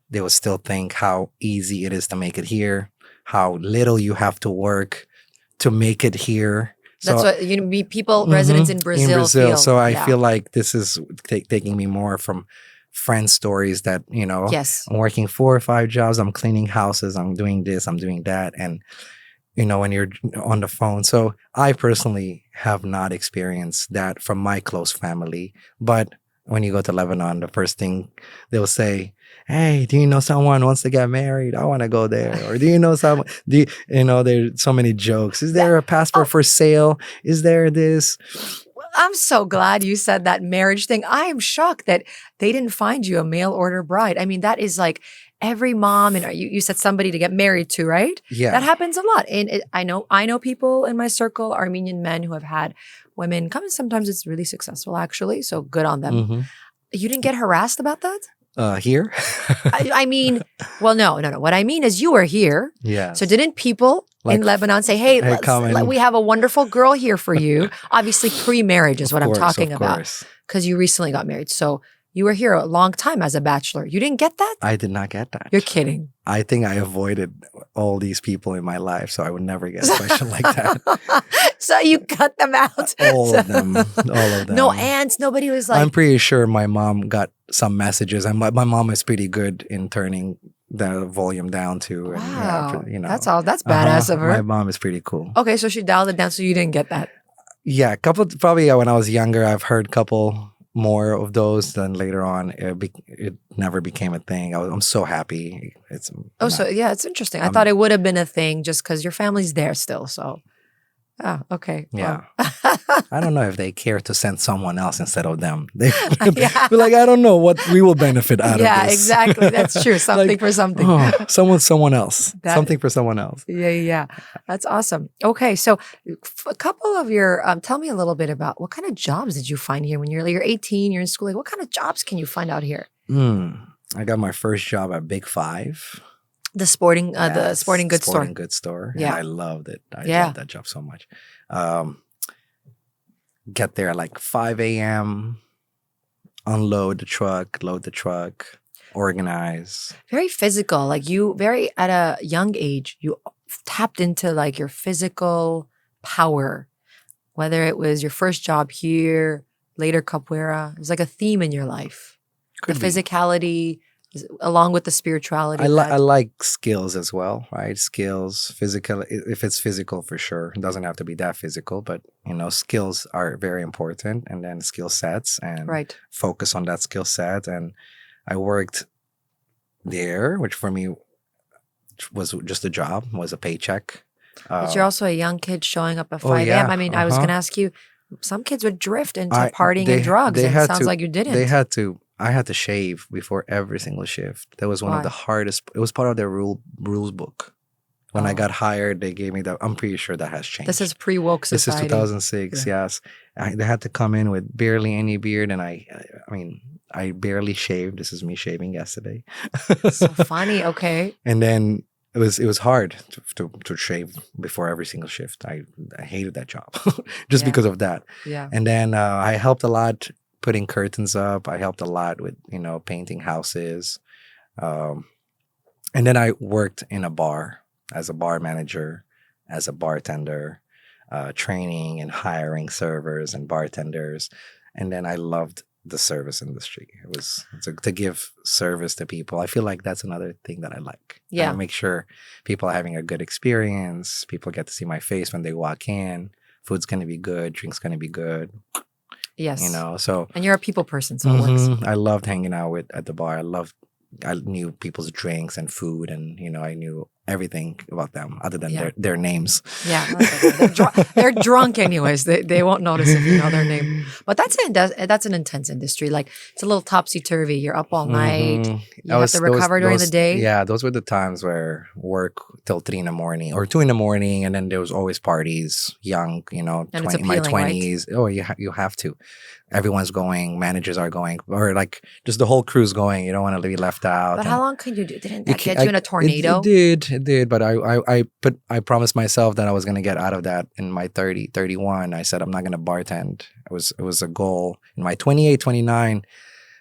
they will still think how easy it is to make it here, how little you have to work to make it here. That's what people, residents in Brazil feel. So I feel like this is taking me more from friend stories that, yes. I'm working 4 or 5 jobs, I'm cleaning houses, I'm doing this, I'm doing that. And, when you're on the phone. So I personally have not experienced that from my close family. But when you go to Lebanon, the first thing they'll say, hey, do you know someone who wants to get married? I want to go there. Or do you know someone? There's so many jokes. Is there a passport for sale? Is there this? I'm so glad you said that marriage thing. I am shocked that they didn't find you a mail order bride. I mean, that is like every mom, and you said somebody to get married to, right? Yeah. That happens a lot. And I know people in my circle, Armenian men who have had women come, and sometimes it's really successful actually. So good on them. Mm-hmm. You didn't get harassed about that? Here? I mean, well, no. What I mean is you were here. Yeah. So didn't people in Lebanon say, hey, we have a wonderful girl here for you? Obviously, pre-marriage is what I'm talking about. Because you recently got married. So you were here a long time as a bachelor. You didn't get that? I did not get that. You're kidding. I think I avoided all these people in my life, so I would never get a question like that. So you cut them out? All of them. No aunts? Nobody was like... I'm pretty sure my mom got some messages, and my mom is pretty good in turning the volume down too. Wow. And, that's badass of her. My mom is pretty cool. Okay, so she dialed it down, so you didn't get that. Yeah, probably when I was younger, I've heard a couple more of those. Then later on, it never became a thing. I'm so happy. It's interesting. I thought it would have been a thing just because your family's there still. So, okay. Yeah. I don't know if they care to send someone else instead of them. They be like, I don't know what we will benefit out of this. Yeah, exactly. That's true. Something for something. Someone else. Something for someone else. Yeah. That's awesome. Okay, so a couple of your, tell me a little bit about what kind of jobs did you find here when you're 18, you're in school. Like, what kind of jobs can you find out here? I got my first job at Big Five. The sporting goods store. Sporting goods store. Yeah. And I loved it. I loved that job so much. Get there at like 5 a.m., unload the truck, load the truck, organize. Very physical. Like at a young age, you tapped into like your physical power, whether it was your first job here, later capoeira. It was like a theme in your life. Could the be. Physicality along with the spirituality. I like skills as well, right? Skills, physical. If it's physical, for sure. It doesn't have to be that physical, but skills are very important. And then skill sets and focus on that skill set. And I worked there, which for me was just a job, was a paycheck. But you're also a young kid showing up at 5 a.m. Yeah. I mean, I was going to ask you, some kids would drift into partying and drugs. And it sounds like you didn't. I had to shave before every single shift. That was one of the hardest. It was part of their rules book. When I got hired, they gave me that. I'm pretty sure that has changed. This is pre-woke society. This is 2006, yes. They had to come in with barely any beard, and I barely shaved. This is me shaving yesterday. So funny, okay. And then it was hard to shave before every single shift. I hated that job just because of that. Yeah. And then I helped a lot putting curtains up. I helped a lot with, painting houses. And then I worked in a bar as a bar manager, as a bartender. training and hiring servers and bartenders. And then I loved the service industry. It was to give service to people. I feel like that's another thing that I like. Yeah. I make sure people are having a good experience. People get to see my face when they walk in. Food's going to be good. Drink's going to be good. Yes. You know, so. And you're a people person, so it works. I loved hanging out at the bar. I knew people's drinks and food, and I knew everything about them other than their names. Yeah, they're drunk anyways. They won't notice if you know their name. But that's an intense industry. Like it's a little topsy turvy. You're up all night. You have to recover during the day. Yeah, those were the times where work till 3 in the morning or 2 in the morning, and then there was always parties. Young, And 20, it's appealing, my 20s. Right? Oh, you have to. Everyone's going. Managers are going, or like just the whole crew's going. You don't want to be left out. But how long can you do? Didn't that get you in a tornado? It did. But I promised myself that I was going to get out of that in my 31. I said I'm not going to bartend. It was a goal. In my 28, 29,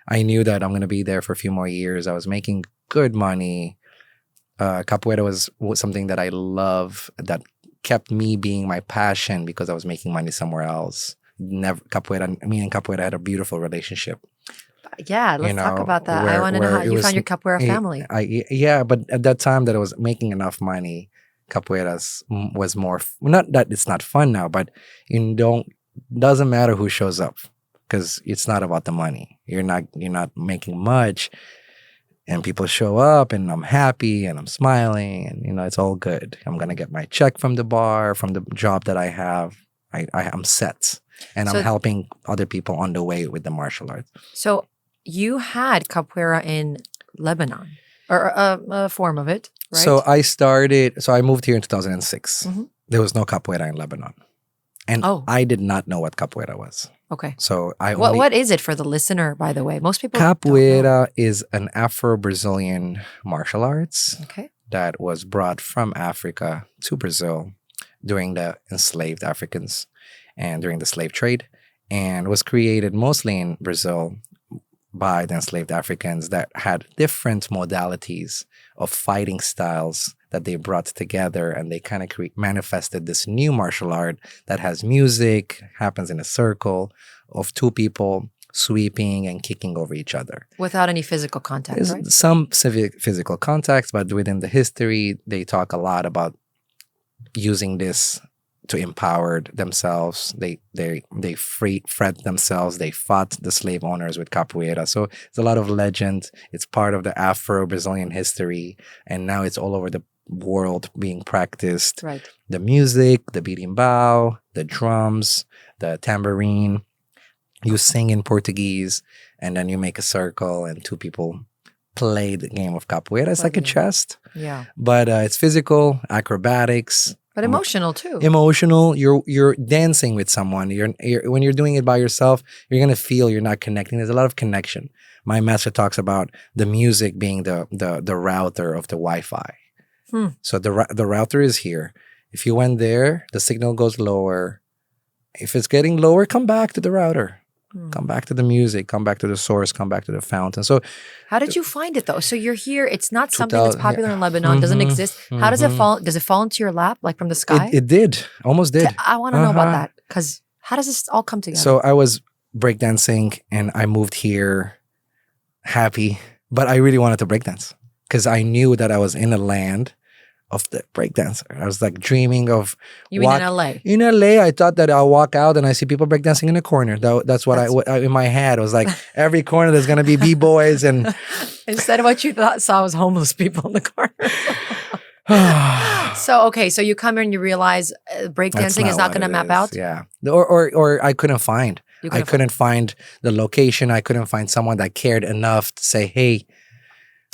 I knew that I'm going to be there for a few more years. I was making good money. Capoeira was something that I love, that kept me being my passion because I was making money somewhere else. Me and Capoeira had a beautiful relationship. Yeah, let's talk about that. I want to know how you found your Capoeira family. But at that time that I was making enough money, Capoeira was more, not that it's not fun now, but doesn't matter who shows up because it's not about the money. You're not making much, and people show up, and I'm happy, and I'm smiling, and it's all good. I'm gonna get my check from the bar, from the job that I have. I'm set, and I'm helping other people on the way with the martial arts. So you had Capoeira in Lebanon, or a form of it, right? So I moved here in 2006. Mm-hmm. There was no Capoeira in Lebanon. And I did not know what Capoeira was. Okay. So what is it for the listener, by the way? Most people Capoeira is an afro-Brazilian martial arts okay. that was brought from Africa to Brazil during the enslaved Africans and during the slave trade, and was created mostly in Brazil by the enslaved Africans that had different modalities of fighting styles that they brought together, and they kind of manifested this new martial art that has music, happens in a circle of two people sweeping and kicking over each other. Without any physical contact, There's right? some physical contacts, but within the history, they talk a lot about using this to empower themselves. They fed themselves. They fought the slave owners with capoeira. So it's a lot of legend. It's part of the Afro-Brazilian history, and now it's all over the world being practiced. Right. The music, the berimbau, the drums, the tambourine. You sing in Portuguese, and then you make a circle, and two people play the game of capoeira. It's like a chess. Yeah. But it's physical, acrobatics. But emotional too. Emotional. You're dancing with someone. When you're doing it by yourself, you're gonna feel you're not connecting. There's a lot of connection. My master talks about the music being the router of the Wi-Fi. So the router is here. If you went there, the signal goes lower. If it's getting lower, come back to the router. Come back to the music. Come back to the source. Come back to the fountain. So, how did you find it though? So you're here. It's not something that's popular in Lebanon. Doesn't exist. How does it fall? Does it fall into your lap like from the sky? It did. Almost did. I want to know about that, because how does this all come together? So I was breakdancing, and I moved here happy, but I really wanted to breakdance because I knew that I was in a land of the breakdancer. I was like dreaming of. You mean in LA? In LA, I thought that I'll walk out and I see people breakdancing in a corner. That's what I in my head. It was like every corner there's gonna be b-boys, and instead of what you saw was homeless people in the corner. So you come here and you realize breakdancing is not going to map out. Yeah, or I couldn't find. I couldn't find the location. I couldn't find someone that cared enough to say, "Hey,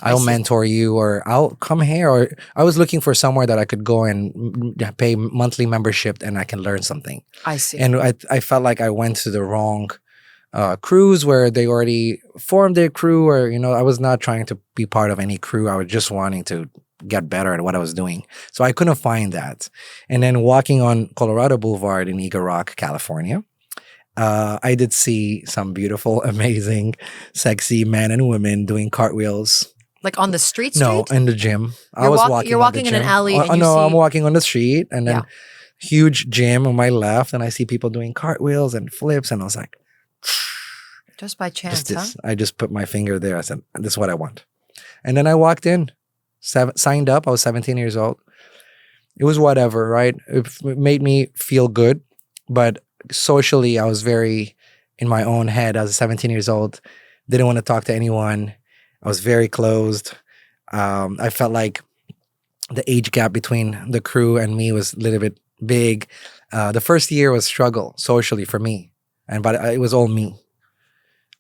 I'll mentor you," or "I'll come here." Or I was looking for somewhere that I could go and pay monthly membership and I can learn something. I see. And I felt like I went to the wrong crews where they already formed their crew, or I was not trying to be part of any crew. I was just wanting to get better at what I was doing. So I couldn't find that. And then walking on Colorado Boulevard in Eagle Rock, California, I did see some beautiful, amazing, sexy men and women doing cartwheels. Like on the street? No, in the gym. You're walking in an alley. I'm walking on the street, and then huge gym on my left, and I see people doing cartwheels and flips, and I was like, Just by chance, just this. huh? I just put my finger there. I said, this is what I want. And then I walked in, signed up. I was 17 years old. It was whatever, right? It made me feel good. But socially, I was very in my own head. I was 17 years old. Didn't want to talk to anyone. I was very closed. I felt like the age gap between the crew and me was a little bit big. The first year was struggle socially for me. But it was all me.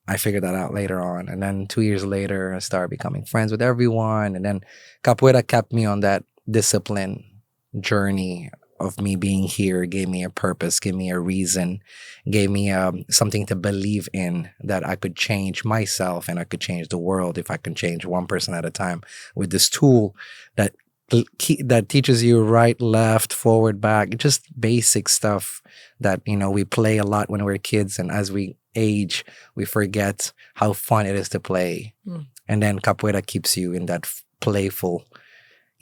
I figured that out later on. And then 2 years later, I started becoming friends with everyone. And then Capoeira kept me on that discipline journey of me being here, gave me a purpose, gave me a reason, gave me something to believe in, that I could change myself and I could change the world if I can change one person at a time with this tool that teaches you right, left, forward, back, just basic stuff that, we play a lot when we're kids. And as we age, we forget how fun it is to play. And then Capoeira keeps you in that playful,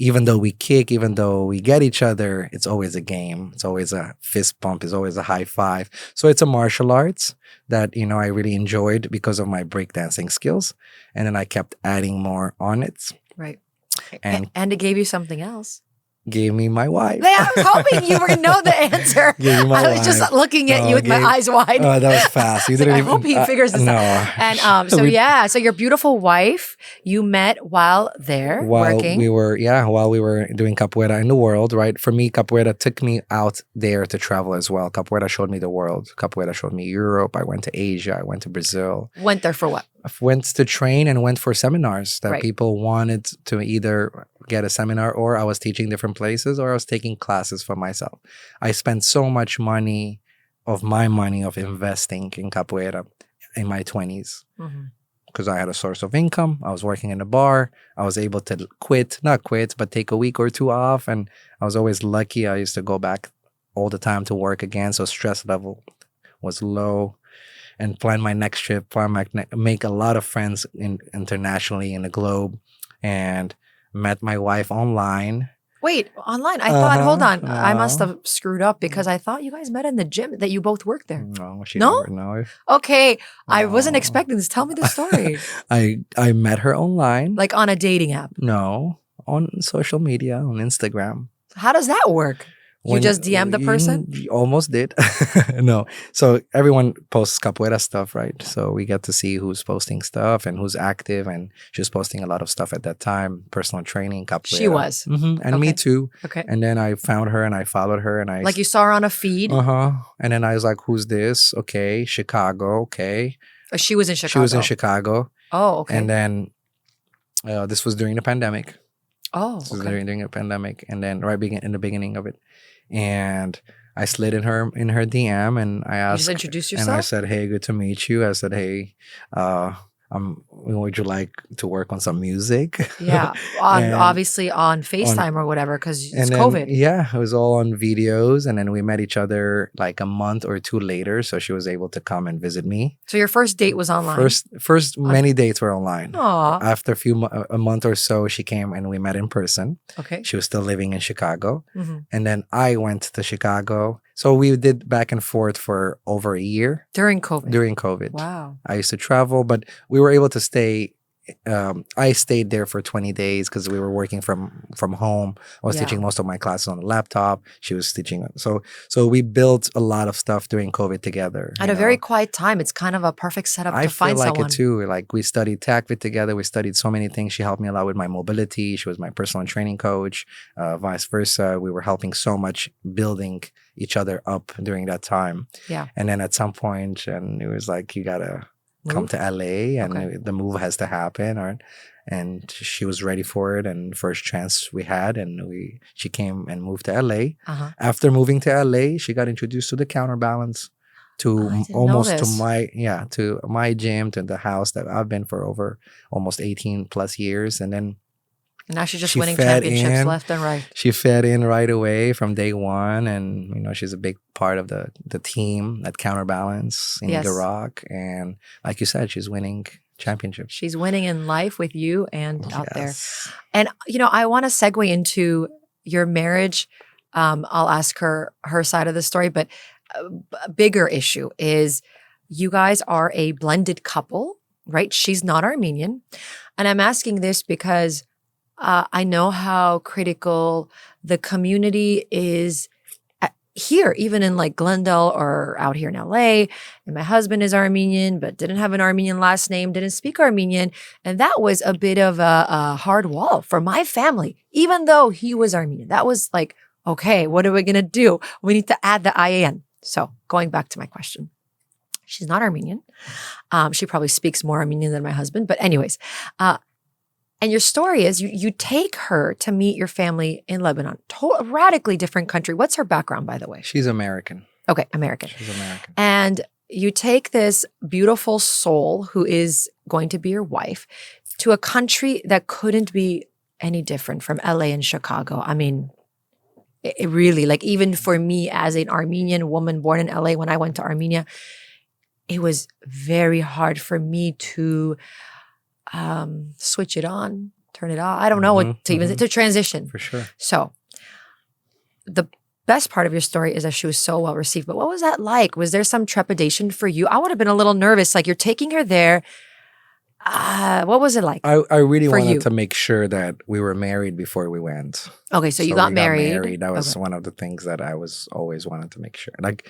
even though we kick, even though we get each other, it's always a game. It's always a fist bump. It's always a high five. So it's a martial arts that, I really enjoyed because of my breakdancing skills. And then I kept adding more on it. Right. And it gave you something else. Gave me my wife. I was hoping you were going to know the answer. Gave me my I was just wife. looking at you with my eyes wide. Oh, that was fast. You didn't I even. hope he figures this no. out. And so your beautiful wife, you met while there working. While we were doing capoeira in the world, right? For me, capoeira took me out there to travel as well. Capoeira showed me the world. Capoeira showed me Europe. I went to Asia. I went to Brazil. Went there for what? I went to train and went for seminars that Right. people wanted to either get a seminar, or I was teaching different places, or I was taking classes for myself. I spent so much money of investing in capoeira in my 20s because I had a source of income. I was working in a bar. I was able to not quit, but take a week or two off. And I was always lucky. I used to go back all the time to work again. So stress level was low. And plan my next trip, make a lot of friends internationally in the globe, and met my wife online. Wait, online? I thought, hold on. No. I must have screwed up because I thought you guys met in the gym, that you both worked there. No, she No? never know. Okay, I wasn't No. expecting this. Tell me the story. I met her online. Like on a dating app. No, on social media, on Instagram. How does that work? You just DM the person? You almost did. No. So everyone posts capoeira stuff, right? So we get to see who's posting stuff and who's active. And she was posting a lot of stuff at that time, personal training, capoeira. She was. And me Okay. too. Okay. And then I found her and I followed her and I Like you saw her on a feed? And then I was like, who's this? Okay, Chicago. Okay. She was in Chicago. She was in Chicago. Oh, okay. And then this was during the pandemic. Oh, This was okay. during the pandemic, and then in the beginning of it, and I slid in her DM, and I You asked, just introduced and I yourself? said, "Hey, good to meet you." I said, "Hey, would you like to work on some music?" Yeah. And- Obviously on FaceTime or whatever because it's And then, COVID. yeah, it was all on videos, and then we met each other like a month or two later. So she was able to come and visit me. So your first date was online? First, many dates were online. Aw. After a month or so, she came and we met in person. Okay. She was still living in Chicago. Mhm. And then I went to Chicago. So we did back and forth for over a year During COVID? during COVID. Wow. I used to travel, but we were able to stay. I stayed there for 20 days because we were working from home. I was Yeah. teaching most of my classes on the laptop. She was teaching. So we built a lot of stuff during COVID together. At you a know. very quiet time. It's kind of a perfect setup I to feel find like someone. it too. Like we studied TACVIT together. We studied so many things. She helped me a lot with my mobility. She was my personal training coach. Vice versa. We were helping so much, building each other up during that time. Yeah. And then at some point, and it was like, you gotta come Move? to LA, and Okay. the move has to happen. And she was ready for it. And first chance we had, and she came and moved to LA. Uh-huh. After moving to LA, she got introduced to the counterbalance, to I didn't know almost to this. my gym, to the house that I've been for over almost 18 plus years. And then And now she's just She winning fed championships in. left and right. she fit in right away from day one. And, she's a big part of the team at Counterbalance in Yes. Iraq. And like you said, she's winning championships. She's winning in life with you and out there. Yes. And, I want to segue into your marriage I'll ask her side of the story. But a bigger issue is you guys are a blended couple, right? She's not Armenian. And I'm asking this because I know how critical the community is here, even in like Glendale or out here in LA. And my husband is Armenian, but didn't have an Armenian last name, didn't speak Armenian. And that was a bit of a hard wall for my family, even though he was Armenian. That was like, okay, what are we going to do? We need to add the IAN. So going back to my question, she's not Armenian. She probably speaks more Armenian than my husband. But anyways, and your story is you take her to meet your family in Lebanon, a radically different country. What's her background, by the way? She's American. Okay, American. She's American. And you take this beautiful soul who is going to be your wife to a country that couldn't be any different from LA and Chicago. I mean, it really, like even for me as an Armenian woman born in LA, when I went to Armenia, it was very hard for me to switch it on, turn it off. I don't know what to even to transition. For sure. So the best part of your story is that she was so well received. But what was that like? Was there some trepidation for you? I would have been a little nervous. Like you're taking her there. What was it like? I really wanted you? to make sure that we were married before we went. Okay, so you got married. That was one of the things that I was always wanted to make sure. Like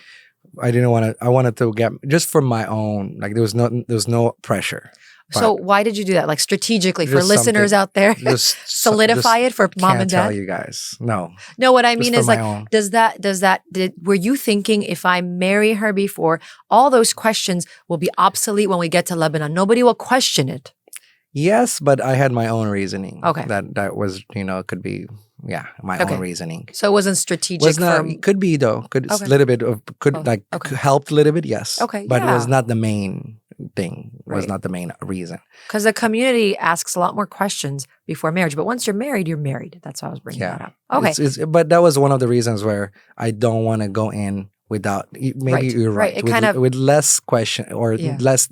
I didn't want to. I wanted to get just for my own. Like there was no pressure. So why did you do that? Like strategically for Just listeners out there, solidify it for mom and dad. Can't tell you guys. No. No, what I mean is like, own. were you thinking if I marry her before, all those questions will be obsolete when we get to Lebanon? Nobody will question it. Yes, but I had my own reasoning. Okay. That was, could be, my own reasoning. So it wasn't strategic. Could be though. Could a little bit of helped a little bit. Yes. Okay. But it was not the main thing. It was not the main reason. Because the community asks a lot more questions before marriage. But once you're married, you're married. That's why I was bringing that up. Okay. But that was one of the reasons where I don't want to go in without. Maybe you're right. With less question or less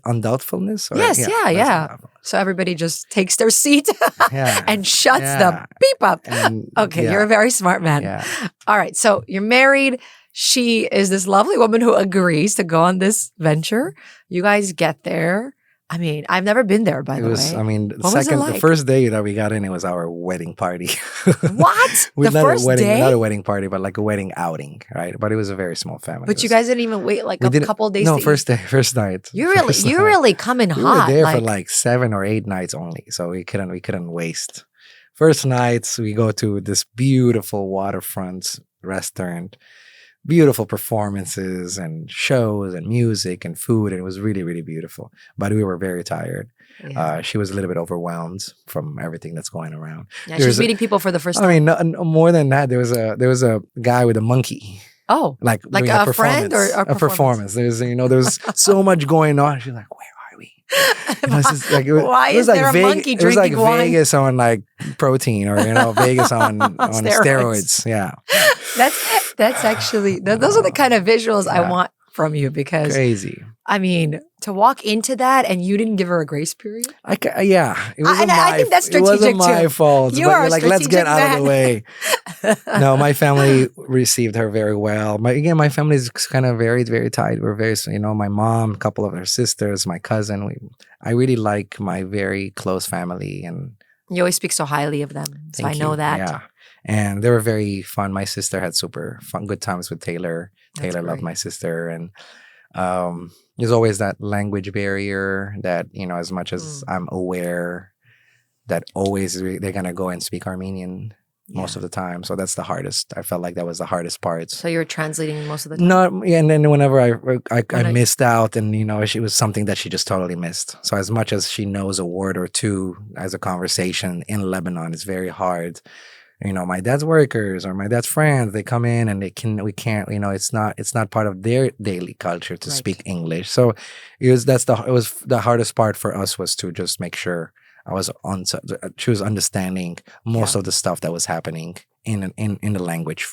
undoubtfulness. Yeah. So everybody just takes their seat and shuts the beep up. You're a very smart man. Yeah. All right. So you're married. She is this lovely woman who agrees to go on this venture. You guys get there. I mean, I've never been there, by the way. I mean, the first day that we got in, it was our wedding party. What? The first day? Not a wedding party, but like a wedding outing, right? But it was a very small family. But you guys didn't even wait like a couple days? No, first night. You really come in hot. We were there for like 7 or 8 nights only, so we couldn't waste. First nights, we go to this beautiful waterfront restaurant. Beautiful performances and shows and music and food. And it was really, really beautiful. But we were very tired. Yeah. She was a little bit overwhelmed from everything that's going around. Yeah, she's meeting people for the first time. I mean, more than that, there was a guy with a monkey. Oh, like a friend or a performance. There's so much going on. She's like, where are we? Why is there a monkey drinking wine? It was like Vegas on like protein or Vegas on steroids. Yeah. That's actually those are the kind of visuals I want from you because crazy. I mean, to walk into that and you didn't give her a grace period. It wasn't I think that's strategic It wasn't my fault. You are like, let's get out of the way. No, my family received her very well. My family is kind of very, very tight. We're very, my mom, a couple of her sisters, my cousin. I really like my very close family, and you always speak so highly of them. So I know that. Yeah. And they were very fun. My sister had super fun, good times with Taylor. Taylor loved my sister. And there's always that language barrier that, as much as I'm aware that always they're going to go and speak Armenian most of the time. So that's the hardest. I felt like that was the hardest part. So you were translating most of the time? And then whenever I missed out and, it was something that she just totally missed. So as much as she knows a word or two as a conversation in Lebanon, it's very hard. My dad's workers or my dad's friends, they come in and we can't, it's not part of their daily culture to speak English. So it was the hardest part for us was to just make sure she was understanding most of the stuff that was happening in the language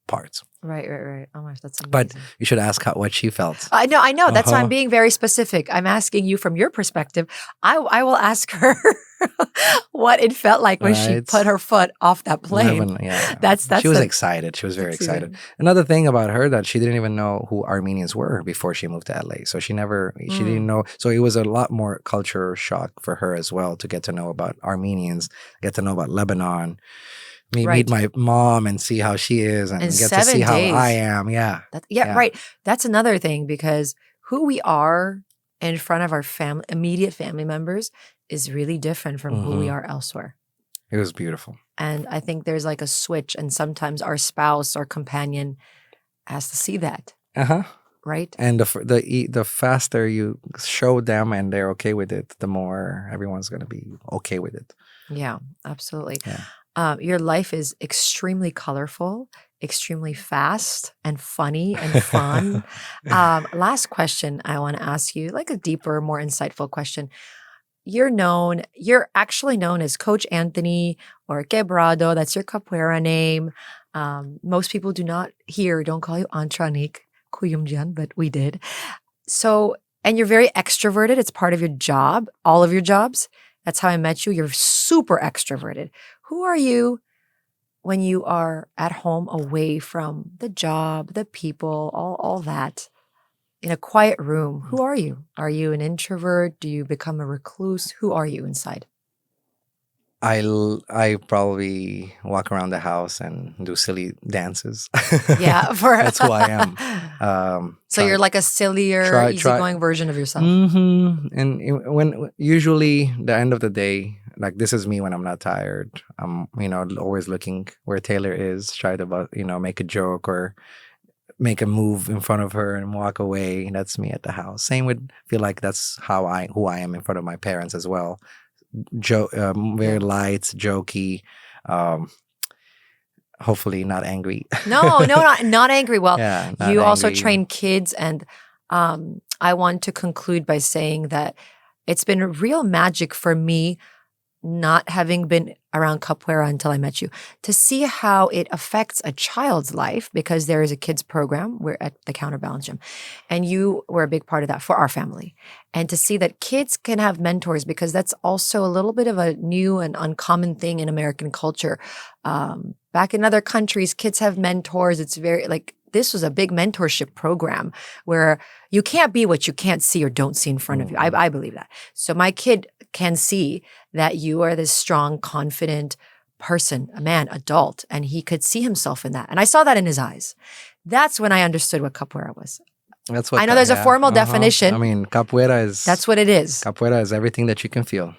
parts. Right. Oh my, that's amazing. But you should ask what she felt. I know. That's why I'm Uh-huh. being very specific. I'm asking you from your perspective. I will ask her what it felt like when she Right. put her foot off that plane. Yeah. That's She was the- excited. She was very excited. exciting. Another thing about her that she didn't even know who Armenians were before she moved to LA. So she didn't know. So it was a lot more culture shock for her as well to get to know about Armenians, get to know about Lebanon, meet my mom and see how she is, and In get to 7 see how days. I am. Yeah. Yeah, right. That's another thing, because who we are in front of our immediate family members is really different from who we are elsewhere. It was beautiful. And I think there's like a switch, and sometimes our spouse or companion has to see that. Right. And the faster you show them and they're okay with it, the more everyone's going to be okay with it. Yeah, absolutely. Yeah. Your life is extremely colorful, extremely fast and funny and fun. Last question I want to ask you, like a deeper, more insightful question. You're actually known as Coach Anthony or Quebrado. That's your capoeira name. Most people don't call you Antranik, Kuyumjan, but we did. So, and you're very extroverted. It's part of your job, all of your jobs. That's how I met you. You're super extroverted. Who are you when you are at home away from the job, the people, all that, in a quiet room? Who are you? Are you an introvert? Do you become a recluse? Who are you inside? I probably walk around the house and do silly dances. Yeah, that's who I am. So you're like a sillier, easygoing version of yourself. And when usually the end of the day, like this is me when I'm not tired. I'm always looking where Taylor is, try to make a joke or make a move in front of her and walk away. That's me at the house. Same with, feel like that's who I am in front of my parents as well. Very light, jokey, hopefully not angry. No, not angry. Well, yeah, you also angry. train kids, and I want to conclude by saying that it's been real magic for me, not having been around capoeira until I met you, to see how it affects a child's life, because there is a kids program. We're at the Counterbalance Gym, and you were a big part of that for our family. And to see that kids can have mentors, because that's also a little bit of a new and uncommon thing in American culture. Back in other countries, kids have mentors. It's very this was a big mentorship program where you can't be what you can't see or don't see in front of you. I believe that. So my kid can see that you are this strong, confident person, a man, adult, and he could see himself in that. And I saw that in his eyes. That's when I understood what capoeira was. That's what I know there's a formal definition. I mean, capoeira is... That's what it is. Capoeira is everything that you can feel.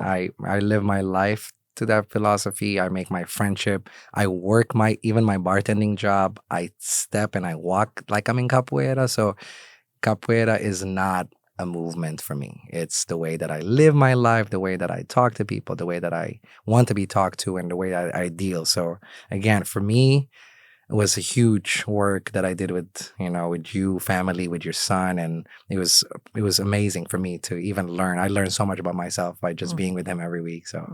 I live my life to that philosophy. I make my friendship. I work even my bartending job. I step and I walk like I'm in capoeira. So capoeira is not a movement for me. It's the way that I live my life, the way that I talk to people, the way that I want to be talked to, and the way I deal. So again, for me, it was a huge work that I did with you, family, with your son, and it was amazing for me to even learn. I learned so much about myself by just being with him every week. So,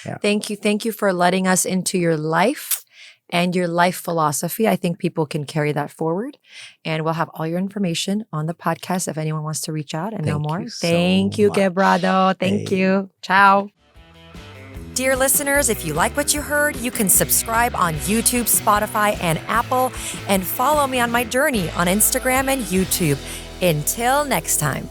yeah. Thank you for letting us into your life and your life philosophy. I think people can carry that forward, and we'll have all your information on the podcast if anyone wants to reach out and know more. Thank you, Quebrado. Thank you. Ciao. Dear listeners, if you like what you heard, you can subscribe on YouTube, Spotify, and Apple, and follow me on my journey on Instagram and YouTube. Until next time.